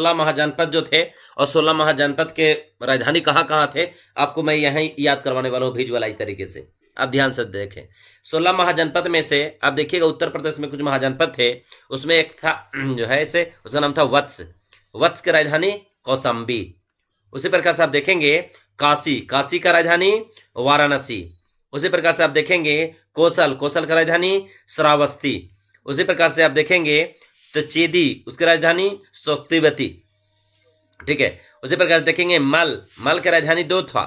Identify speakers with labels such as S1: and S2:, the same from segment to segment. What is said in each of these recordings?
S1: 16 महाजनपद जो थे और 16 महाजनपद के राजधानी कहाँ कहाँ थे, आपको मैं यहाँ याद करवाने वाला हूँ विजुअलाइज तरीके से। आप ध्यान से देखें, 16 महाजनपद में से आप देखिएगा उत्तर प्रदेश में कुछ महाजनपद थे, उसमें एक था जो है इसे, उसका नाम था वत्स। वत्स की राजधानी कौशाम्बी। उसी प्रकार से आप देखेंगे काशी, काशी का राजधानी वाराणसी। उसी प्रकार से आप देखेंगे कौशल, कौशल का राजधानी श्रावस्ती। उसी प्रकार से आप देखेंगे तो चेदी, उसकी राजधानी शक्तिवती। ठीक है। उसी प्रकार से देखेंगे मल, मल की राजधानी दो था,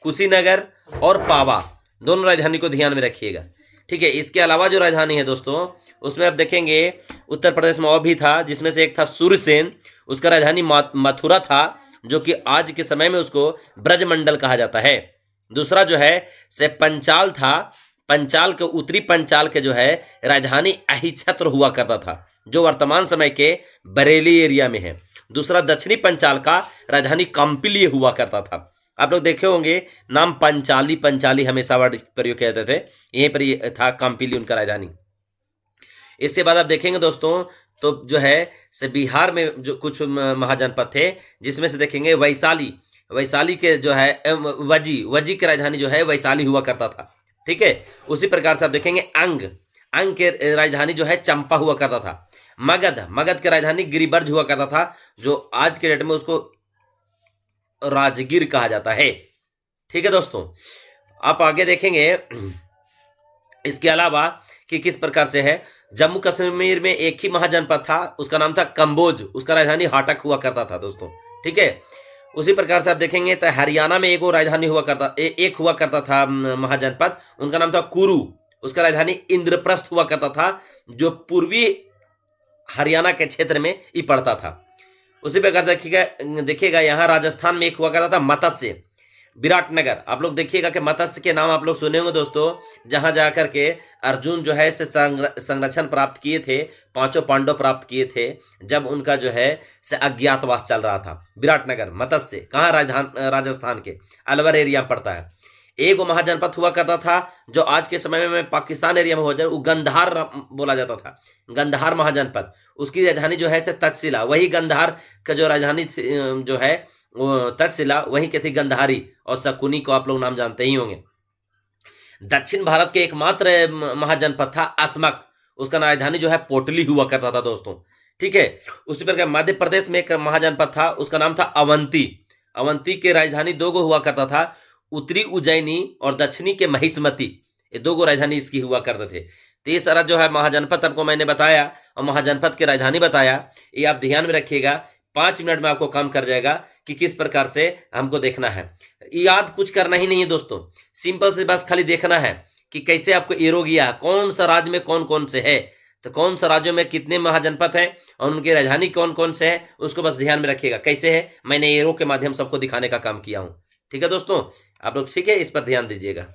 S1: कुशीनगर और पावा। दोनों राजधानी को ध्यान में रखिएगा। ठीक है। इसके अलावा जो राजधानी है दोस्तों, उसमें आप देखेंगे उत्तर प्रदेश में और भी था, जिसमें से एक था सूरसेन, उसका राजधानी मथुरा था, जो कि आज के समय में उसको ब्रजमंडल कहा जाता है। दूसरा जो है से पंचाल था, पंचाल के उत्तरी पंचाल के जो है राजधानी अहिछत्र हुआ करता था, जो वर्तमान समय के बरेली एरिया में है। दूसरा दक्षिणी पंचाल का राजधानी कंपिली हुआ करता था। आप लोग देखे होंगे नाम पंचाली, पंचाली हमेशा वर्ड प्रयोग किए जाते थे, यहीं पर ये था कंपिली उनका राजधानी। इसके बाद आप देखेंगे दोस्तों तो जो है से बिहार में जो कुछ महाजनपद थे, जिसमें से देखेंगे वैशाली, वैशाली के जो है वजी, वजी की राजधानी जो है वैशाली हुआ करता था। ठीक है। उसी प्रकार से आप देखेंगे अंग, अंग के राजधानी जो है चंपा हुआ करता था। मगध, मगध की राजधानी गिरिबर्ज हुआ करता था, जो आज के डेट में उसको राजगीर कहा जाता है। ठीक है दोस्तों। आप आगे देखेंगे इसके अलावा कि किस प्रकार से है, जम्मू कश्मीर में एक ही महाजनपद था, उसका नाम था कंबोज, उसका राजधानी हाटक हुआ करता था दोस्तों। ठीक है। उसी प्रकार से आप देखेंगे तो हरियाणा में एक और राजधानी हुआ करता, एक हुआ करता था महाजनपद, उनका नाम था कुरु, उसका राजधानी इंद्रप्रस्थ हुआ करता था, जो पूर्वी हरियाणा के क्षेत्र में ही पड़ता था। उसी प्रकार देखिएगा यहाँ राजस्थान में एक हुआ करता था मत्स्य, विराटनगर। आप लोग देखिएगा कि मत्स्य के नाम आप लोग सुने होंगे दोस्तों, जहां जाकर के अर्जुन जो है से संरक्षण प्राप्त किए थे, पांचों पांडव प्राप्त किए थे, जब उनका जो है से अज्ञातवास चल रहा था। विराटनगर मत्स्य कहाँ, राजस्थान के अलवर एरिया में पड़ता है। एक महाजनपद हुआ करता था जो आज के समय में पाकिस्तान एरिया में हो जाए, वो गंधार बोला जाता था, गंधार महाजनपद। उसकी राजधानी जो है से तक्षशिला, वही गंधार का जो राजधानी जो है वो तक्षशिला, वहीं के थी गंधारी, और शकुनी को आप लोग नाम जानते ही होंगे। दक्षिण भारत के एकमात्र महाजनपद था अस्मक, उसका राजधानी जो है पोटली हुआ करता था दोस्तों। ठीक है। उसी प्रकार मध्य प्रदेश में एक महाजनपद था, उसका नाम था अवंती। अवंती के राजधानी दो गो हुआ करता था, उत्तरी उज्जैनी और दक्षिणी के महिष्मती, ये दो गो राजधानी इसकी हुआ करते थे। तो ये सारा जो है महाजनपद आपको मैंने बताया और महाजनपद की राजधानी बताया, ये आप ध्यान में रखिएगा। 5 मिनट में आपको काम कर जाएगा कि किस प्रकार से हमको देखना है। याद कुछ करना ही नहीं है दोस्तों, सिंपल से बस खाली देखना है कि कैसे आपको एरो गया, कौन सा राज्य में कौन कौन से है, तो कौन सा राज्यों में कितने महाजनपद हैं और उनकी राजधानी कौन कौन से है, उसको बस ध्यान में रखिएगा। कैसे है, मैंने एरो के माध्यम सबको दिखाने का काम किया हूँ। ठीक है दोस्तों, आप लोग ठीक है, इस पर ध्यान दीजिएगा।